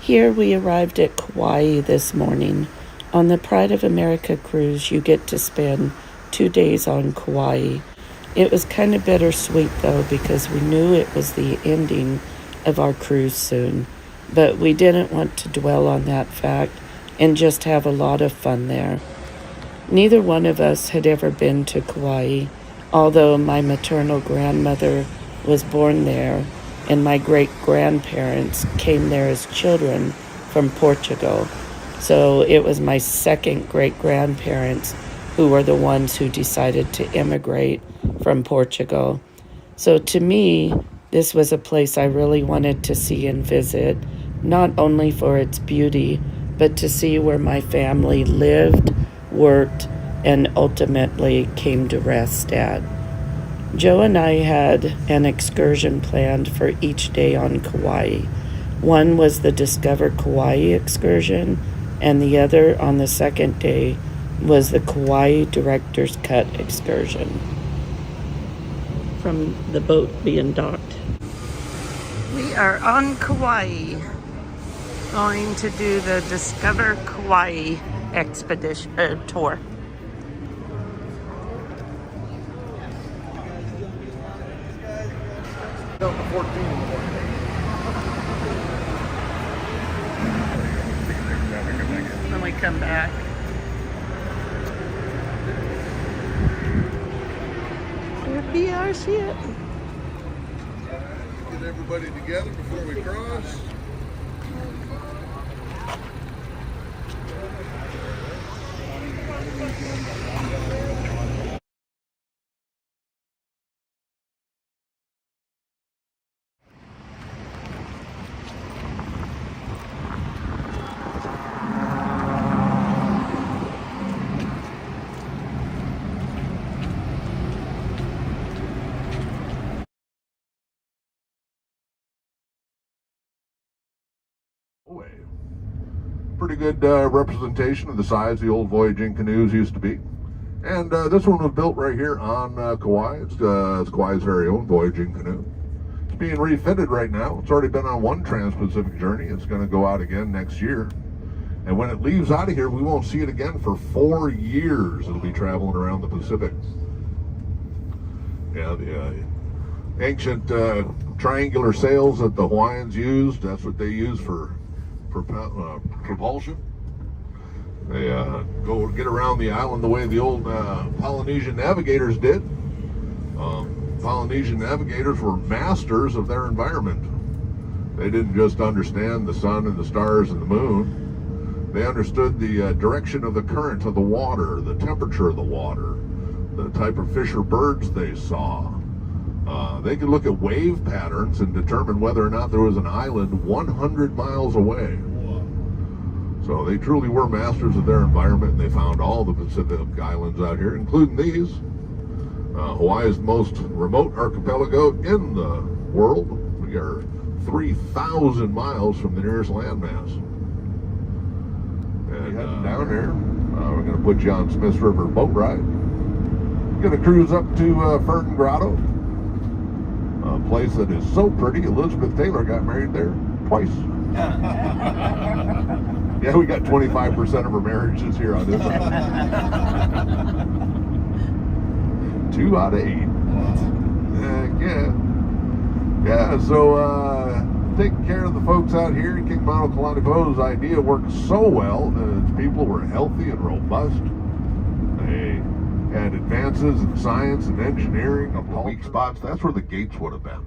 Here we arrived at Kauai this morning. On the Pride of America cruise, you get to spend 2 days on Kauai. It was kind of bittersweet though, because we knew it was the ending of our cruise soon, but we didn't want to dwell on that fact and just have a lot of fun there. Neither one of us had ever been to Kauai, although my maternal grandmother was born there and my great-grandparents came there as children from Portugal. So it was my second great-grandparents who were the ones who decided to immigrate from Portugal. So to me, this was a place I really wanted to see and visit, not only for its beauty, but to see where my family lived, worked, and ultimately came to rest at. Joe and I had an excursion planned for each day on Kauai. One was the Discover Kauai excursion, and the other on the second day was the Kauai Director's Cut excursion. From the boat being docked. We are on Kauai, going to do the Discover Kauai expedition tour. When we come back. There'll be our ship. Get everybody together before we cross. Pretty good representation of the size the old voyaging canoes used to be. And this one was built right here on Kauai. It's Kauai's very own voyaging canoe. It's being refitted right now. It's already been on one trans-Pacific journey. It's going to go out again next year. And when it leaves out of here, we won't see it again for 4 years. It'll be traveling around the Pacific. Yeah, the ancient triangular sails that the Hawaiians used, that's what they use for propulsion. They go get around the island the way the old Polynesian navigators did. Polynesian navigators were masters of their environment. They didn't just understand the sun and the stars and the moon. They understood the direction of the current of the water, the temperature of the water, the type of fish or birds they saw. They could look at wave patterns and determine whether or not there was an island 100 miles away. So they truly were masters of their environment, and they found all the Pacific islands out here, including these. Hawaii is the most remote archipelago in the world. We are 3,000 miles from the nearest landmass. And heading down there, we're going to put you on Smith's River boat ride. We're going to cruise up to Fern Grotto, a place that is so pretty. Elizabeth Taylor got married there twice. Yeah, we got 25% of her marriages here on this island. 2 out of 8. Yeah, so taking care of the folks out here in King Mount Kalani Po's idea worked so well that its people were healthy and robust. They had advances in science and engineering. The weak spots, that's where the gates would have been.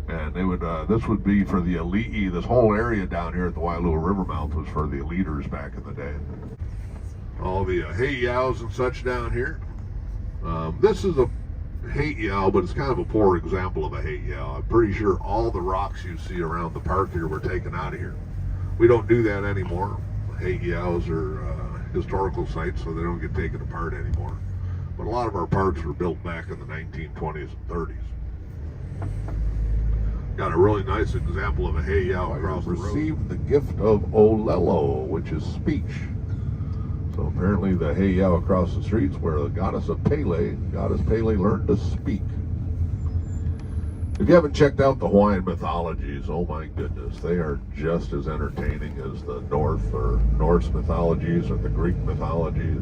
And they would. This would be for the elite. This whole area down here at the Waialua River mouth was for the eliters back in the day. All the heiaus and such down here. This is a heiau, but it's kind of a poor example of a heiau. I'm pretty sure all the rocks you see around the park here were taken out of here. We don't do that anymore. Heiaus are historical sites, so they don't get taken apart anymore. But a lot of our parks were built back in the 1920s and 30s. Got a really nice example of a heiau across the road. Received the gift of Olelo, which is speech. So apparently the heiau across the streets where the goddess Pele learned to speak. If you haven't checked out the Hawaiian mythologies, oh my goodness, they are just as entertaining as the Norse mythologies or the Greek mythologies.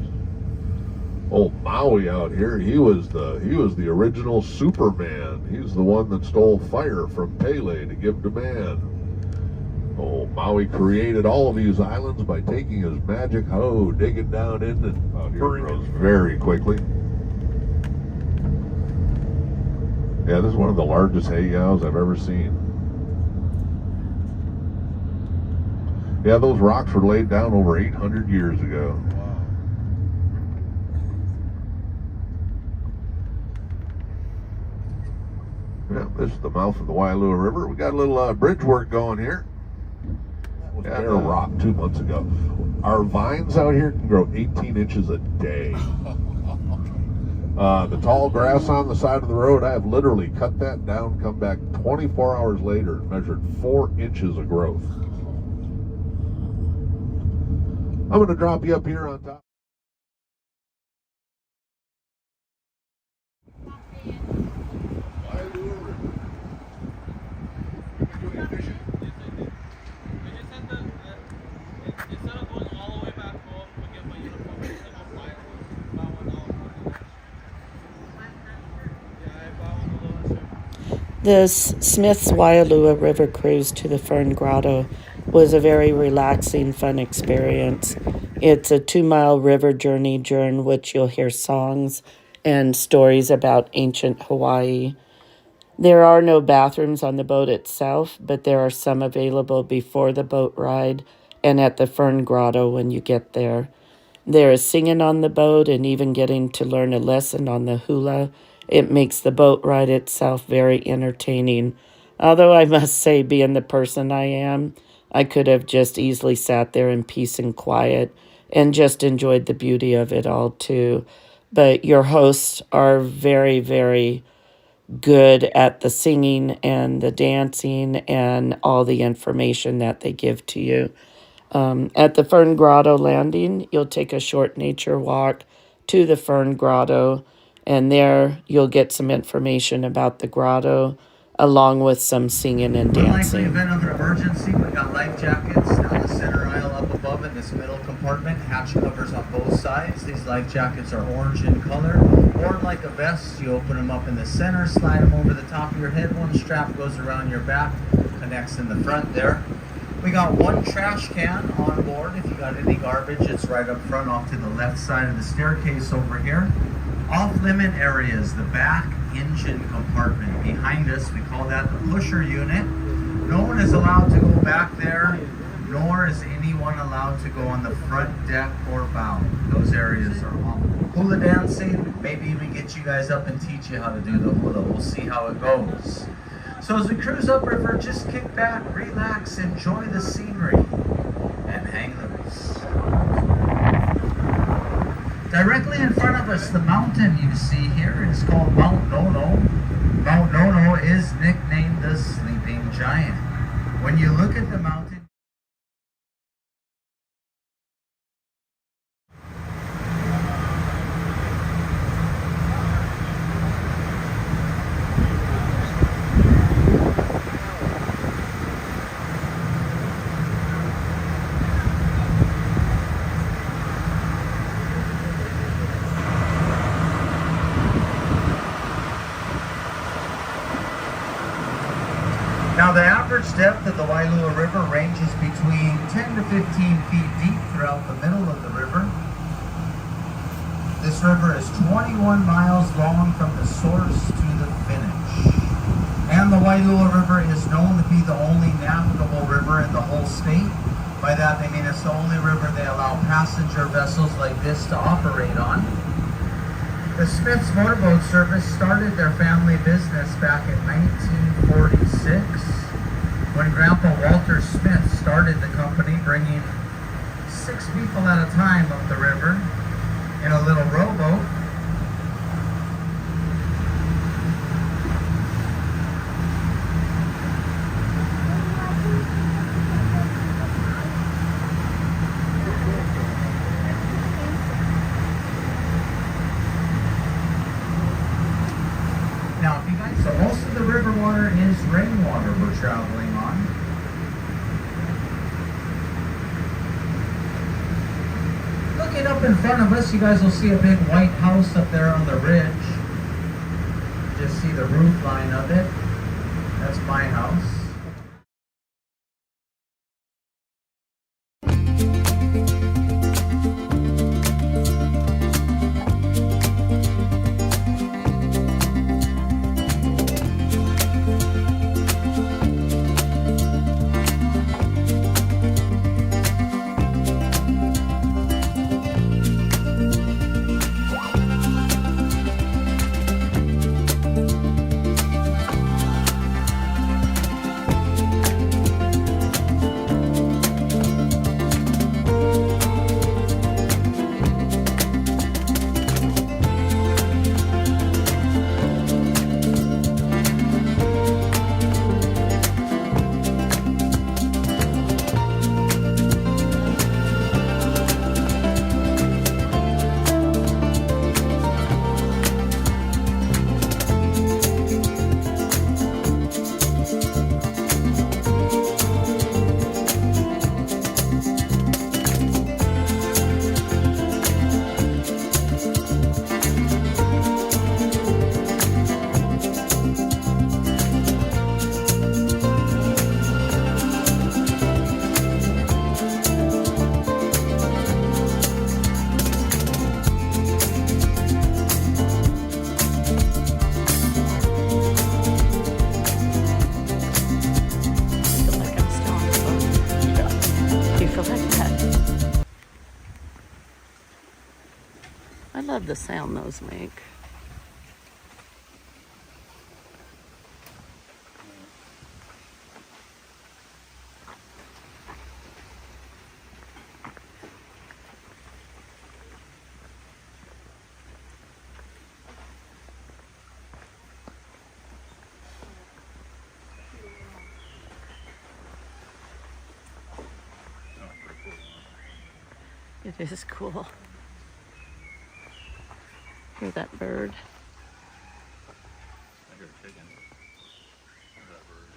Old Maui out here, he was the original Superman. He's the one that stole fire from Pele to give to man. Oh, Maui created all of these islands by taking his magic hoe, digging down in and burning it very quickly. Yeah, this is one of the largest heiaus I've ever seen. Yeah, those rocks were laid down over 800 years ago. Yeah, this is the mouth of the Wailua River. We got a little bridge work going here. Yeah, bare rock 2 months ago. Our vines out here can grow 18 inches a day. The tall grass on the side of the road, I have literally cut that down, come back 24 hours later and measured 4 inches of growth. I'm going to drop you up here on top. This Smith's Wailua River cruise to the Fern Grotto was a very relaxing, fun experience. It's a 2-mile river journey during which you'll hear songs and stories about ancient Hawaii. There are no bathrooms on the boat itself, but there are some available before the boat ride and at the Fern Grotto when you get there. There is singing on the boat and even getting to learn a lesson on the hula. It makes the boat ride itself very entertaining. Although I must say, being the person I am, I could have just easily sat there in peace and quiet and just enjoyed the beauty of it all too. But your hosts are very, very good at the singing and the dancing and all the information that they give to you. At the Fern Grotto landing, you'll take a short nature walk to the Fern Grotto, and there you'll get some information about the grotto, along with some singing and dancing. In the event of an emergency, we got life jackets down the center aisle up above in this middle compartment. Hatch covers on both sides. These life jackets are orange in color. Or like a vest, you open them up in the center, slide them over the top of your head. One strap goes around your back, connects in the front there. We got one trash can on board. If you got any garbage, it's right up front off to the left side of the staircase over here. Off-limit areas, the back engine compartment behind us, we call that the pusher unit. No one is allowed to go back there, nor is anyone allowed to go on the front deck or bow. Those areas are off. Hula dancing, maybe even get you guys up and teach you how to do the hula. We'll see how it goes. So as we cruise upriver, just kick back, relax, enjoy the scenery, and hang loose. Directly in front of us, the mountain you see here is called Mount Nono. Mount Nono is nicknamed the Sleeping Giant. When you look at the mountain, now the average depth of the Wailua River ranges between 10 to 15 feet deep throughout the middle of the river. This river is 21 miles long from the source to the finish. And the Wailua River is known to be the only navigable river in the whole state. By that they mean it's the only river they allow passenger vessels like this to operate on. The Smith's Motorboat Service started their family business back in 1946 when Grandpa Walter Smith started the company, bringing 6 people at a time up the river in a little rowboat. Now, so most of the river water Right up in front of us, you guys will see a big white house up there on the ridge. Just see the roof line of it. That's my house. I love the sound those make. It is cool. Hear that bird? I hear a chicken. Hear that bird.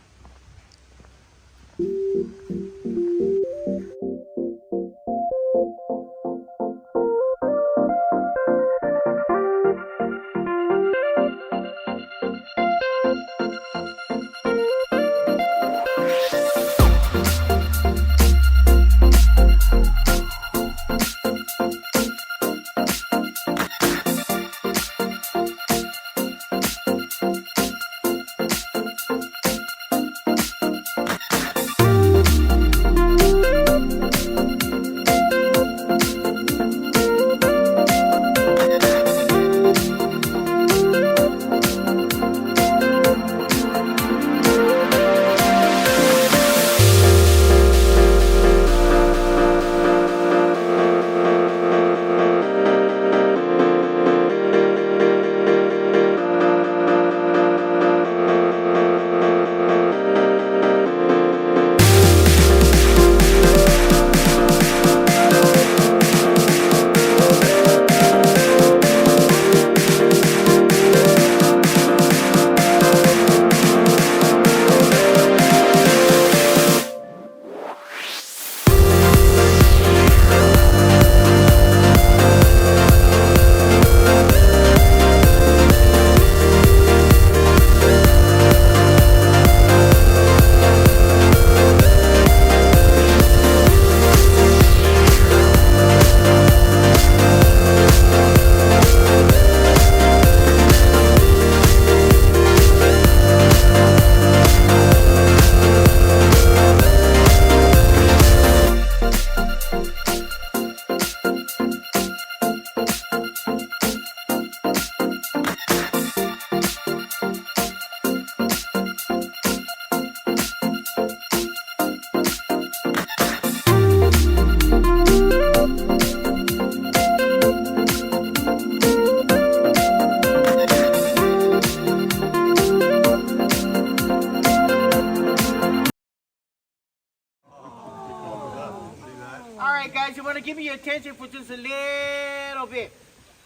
Alright guys, you want to give me your attention for just a little bit.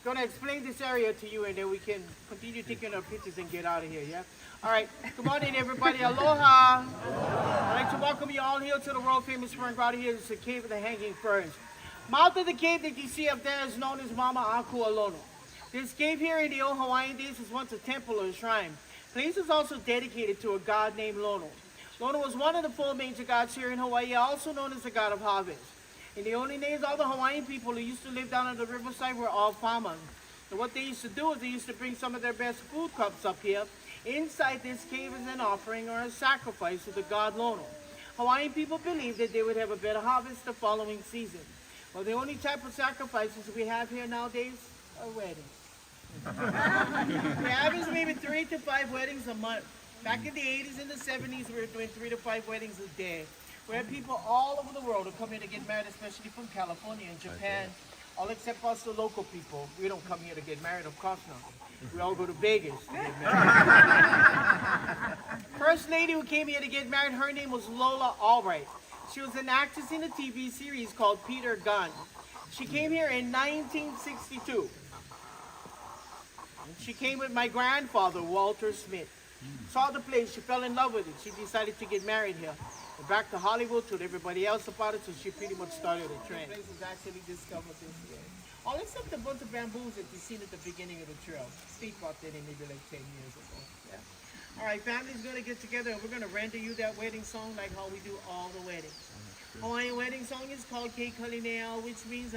Gonna explain this area to you and then we can continue taking our pictures and get out of here, yeah? Alright, good morning everybody, aloha! I'd like to welcome you all here to the world famous spring right here. It's the Cave of the Hanging Ferns. Mouth of the cave that you see up there is known as Mama Aku Alono. This cave here in the old Hawaiian days was once a temple or a shrine. The place is also dedicated to a god named Lono. Lono was one of the 4 major gods here in Hawaii, also known as the god of harvest. In the olden days, all the Hawaiian people who used to live down on the riverside were all farmers. And what they used to do is they used to bring some of their best food crops up here. Inside this cave is an offering or a sacrifice to the god Lono. Hawaiian people believed that they would have a better harvest the following season. Well, the only type of sacrifices we have here nowadays are weddings. We average maybe 3 to 5 weddings a month. Back in the 80s and the 70s, we were doing 3 to 5 weddings a day. We had people all over the world who come here to get married, especially from California and Japan. All except us, the local people. We don't come here to get married, of course not. We all go to Vegas to get married. First lady who came here to get married, her name was Lola Albright. She was an actress in a TV series called Peter Gunn. She came here in 1962. She came with my grandfather, Walter Smith. Saw the place, she fell in love with it. She decided to get married here. And back to Hollywood, told everybody else about it, so she pretty much started a trend. The place was actually discovered this year. All except a bunch of bamboos that you seen at the beginning of the trail. Steve brought that in maybe like 10 years ago. Yeah. All right, family's gonna get together and we're gonna render you that wedding song like how we do all the weddings. Hawaiian wedding song is called Ke Kalinea, which means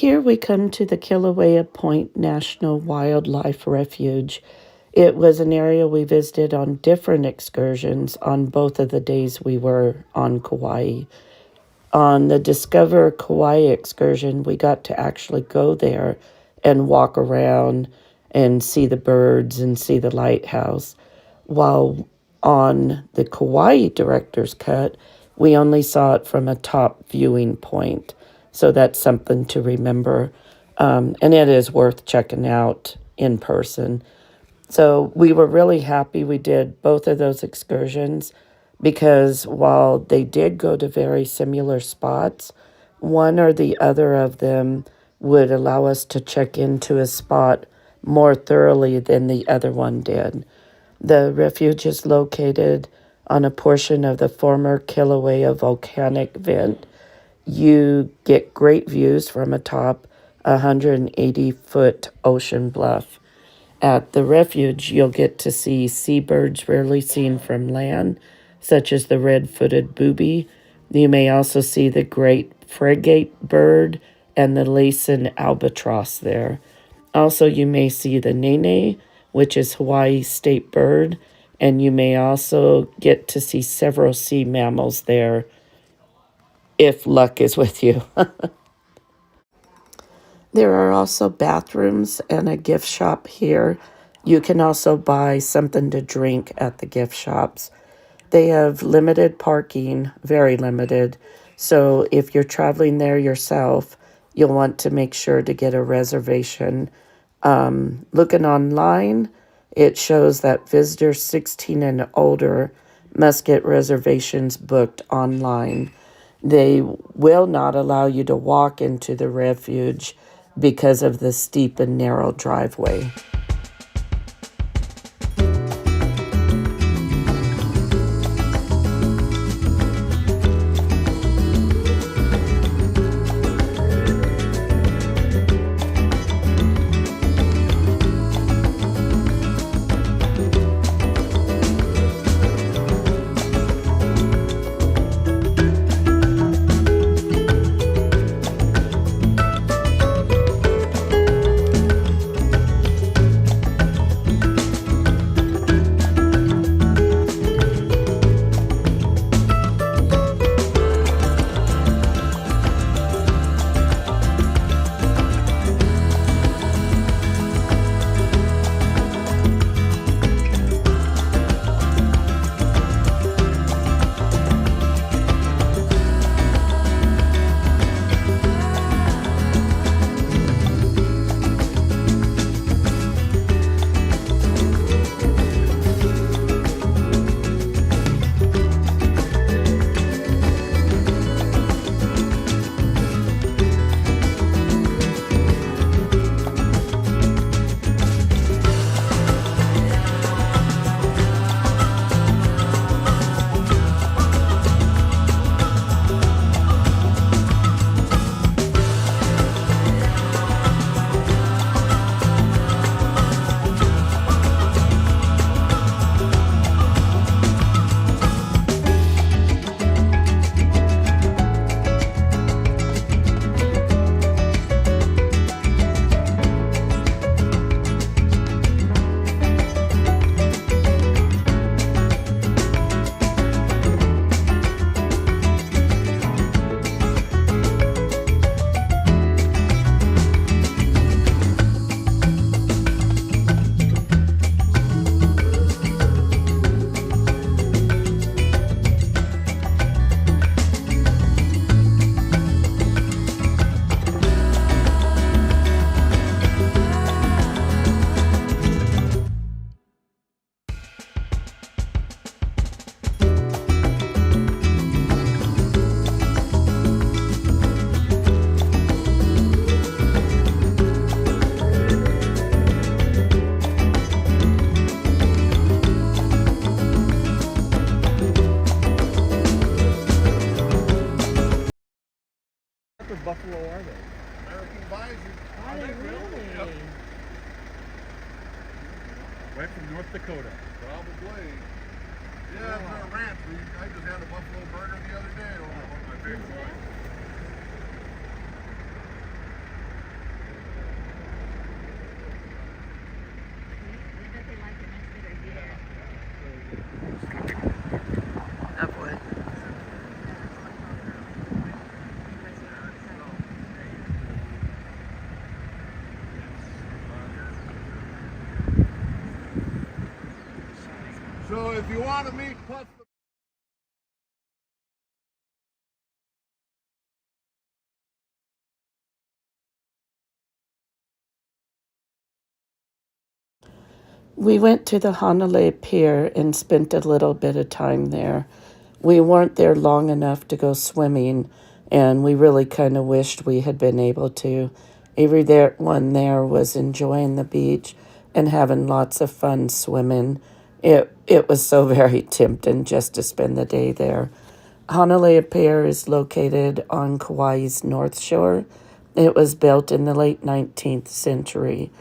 Here we come to the Kilauea Point National Wildlife Refuge. It was an area we visited on different excursions on both of the days we were on Kauai. On the Discover Kauai excursion, we got to actually go there and walk around and see the birds and see the lighthouse. While on the Kauai Director's Cut, we only saw it from a top viewing point. So that's something to remember. And it is worth checking out in person. So we were really happy we did both of those excursions because while they did go to very similar spots, one or the other of them would allow us to check into a spot more thoroughly than the other one did. The refuge is located on a portion of the former Kilauea volcanic vent. You get great views from atop a 180-foot ocean bluff. At the refuge, you'll get to see seabirds rarely seen from land, such as the red-footed booby. You may also see the great frigate bird and the Laysan albatross there. Also, you may see the nene, which is Hawaii's state bird, and you may also get to see several sea mammals there, if luck is with you. There are also bathrooms and a gift shop here. You can also buy something to drink at the gift shops. They have limited parking, very limited. So if you're traveling there yourself, you'll want to make sure to get a reservation. Looking online, it shows that visitors 16 and older must get reservations booked online. They will not allow you to walk into the refuge because of the steep and narrow driveway. of buffalo are they? American bison. Are they really? Yep. Right from North Dakota. Probably. Yeah, it's a ranch. I just had a buffalo burger the other day over at one of my favorite places. Of what? So if you want to meet Puff the We went to the Honolulu Pier and spent a little bit of time there. We weren't there long enough to go swimming, and we really kind of wished we had been able to. Everyone there was enjoying the beach and having lots of fun swimming. It was so very tempting just to spend the day there. Honolulu Pier is located on Kauai's North Shore. It was built in the late 19th century.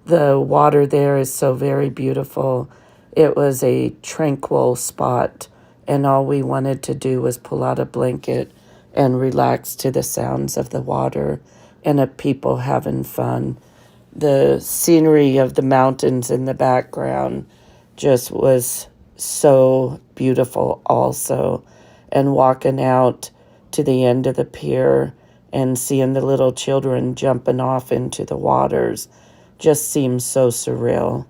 The water there is so very beautiful. It was a tranquil spot, and all we wanted to do was pull out a blanket and relax to the sounds of the water and of people having fun. The scenery of the mountains in the background just was so beautiful also. And walking out to the end of the pier and seeing the little children jumping off into the waters just seems so surreal.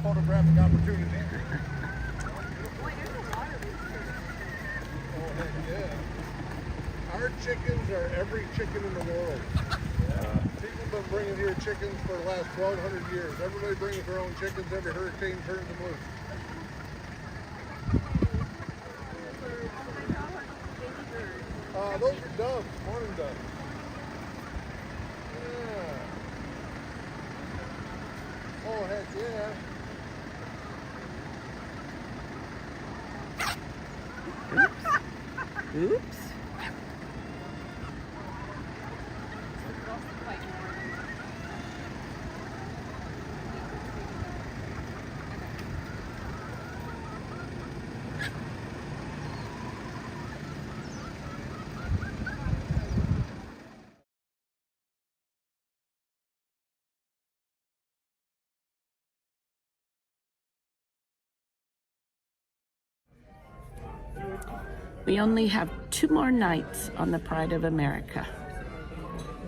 photographic opportunity. Oh, heck yeah. Our chickens are every chicken in the world. People have been bringing here chickens for the last 1,200 years. Everybody brings their own chickens. Every hurricane turns them loose. Those are doves, morning doves. Yeah. Oh, heck yeah. Oops. We only have 2 more nights on the Pride of America.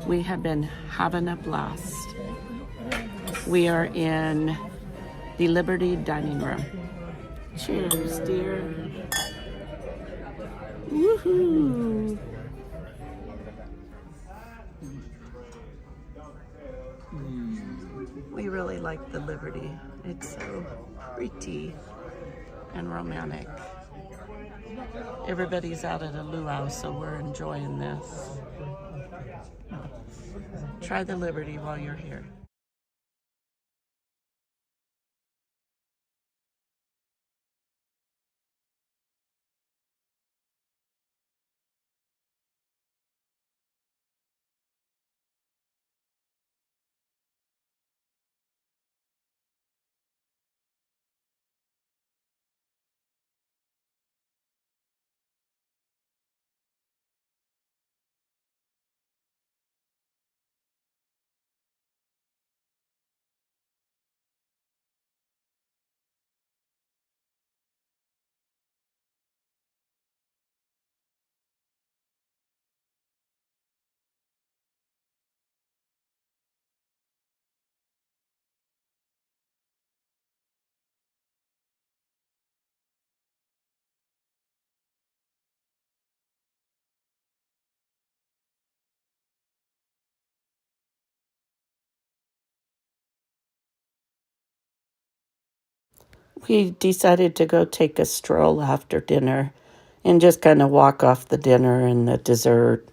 We have been having a blast. We are in the Liberty Dining Room. Cheers, dear. Woohoo! We really like the Liberty. It's so pretty and romantic. Everybody's out at a luau, so we're enjoying this. Try the Liberty while you're here. we decided to go take a stroll after dinner and just kind of walk off the dinner and the dessert.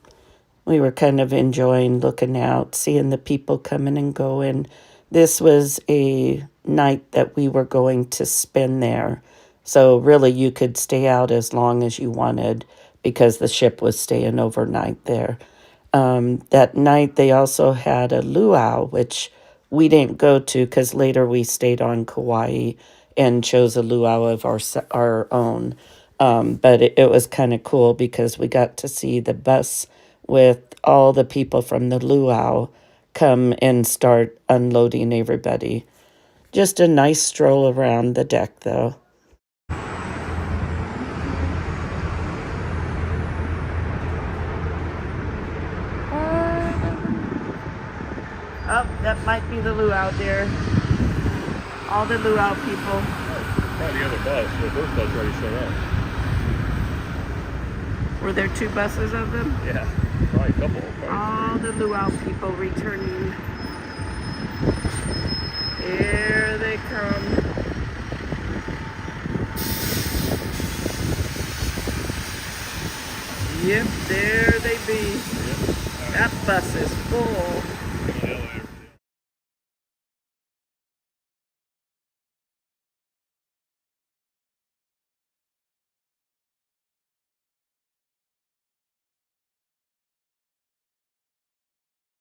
We were kind of enjoying looking out, seeing the people coming and going. This was a night that we were going to spend there. So really you could stay out as long as you wanted because the ship was staying overnight there. That night they also had a luau, which we didn't go to because later we stayed on Kauai and chose a luau of our own. But it was kind of cool because we got to see the bus with all the people from the luau come and start unloading everybody. Just a nice stroll around the deck, though. Oh, that might be the luau there. All the luau people. Probably the other bus. The first bus already showed up. Were there 2 buses of them? Yeah, probably a couple. All the luau people returning. Here they come. Yep, there they be. Yep. That bus is full. Yeah,